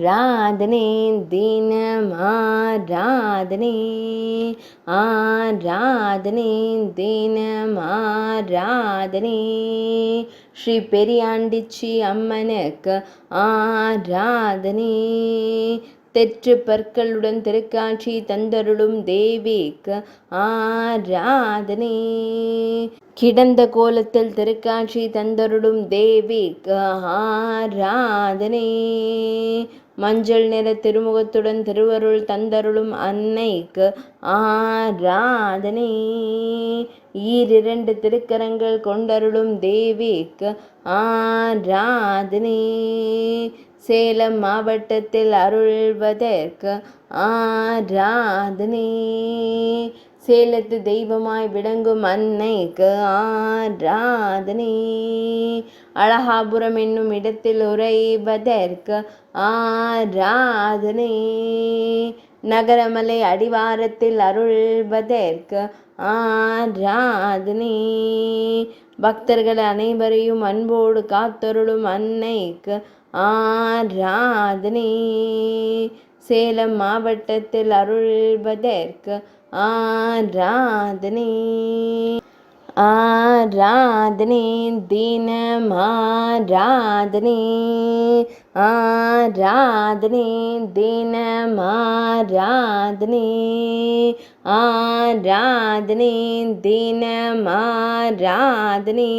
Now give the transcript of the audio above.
ஆராதனை தினம் ஆராதனை ஆராதனை தினம் ஆராதனை ஸ்ரீ பெரியாண்டிச்சி அம்மனுக்கு ஆராதனை தெற்று பற்களுடன் திருக்காட்சி தந்தருளும் தேவிக்கு ஆராதனை கிடந்த கோலத்தில் திருக்காட்சி தந்தருளும் தேவிக்கு ஆராதனை மஞ்சள் நிற திருமுகத்துடன் திருவருள் தந்தருளும் அன்னைக்கு ஆராதனை ஈரிரண்டு திருக்கரங்கள் கொண்டருளும் தேவிக்கு ஆராதனை சேலம் மாவட்டத்தில் அருள்வதற்கு ஆராதனை சேலத்து தெய்வமாய் விளங்கும் அன்னைக்கு ஆராதனை அழகாபுரம் என்னும் இடத்தில் உறைவதற்கு ஆராதனை நகரமலை அடிவாரத்தில் அருள்வதற்கு ஆராதனை பக்தர்கள் அனைவரையும் அன்போடு காத்தருளும் அன்னைக்கு ஆராதனை சேலம் மாவட்டத்தில் அருள்வதற்கு ஆராதனை ஆராதனை தினம் ஆராதனை ஆராதனை தினம் ஆராதனை ஆராதனை தினம் ஆராதனை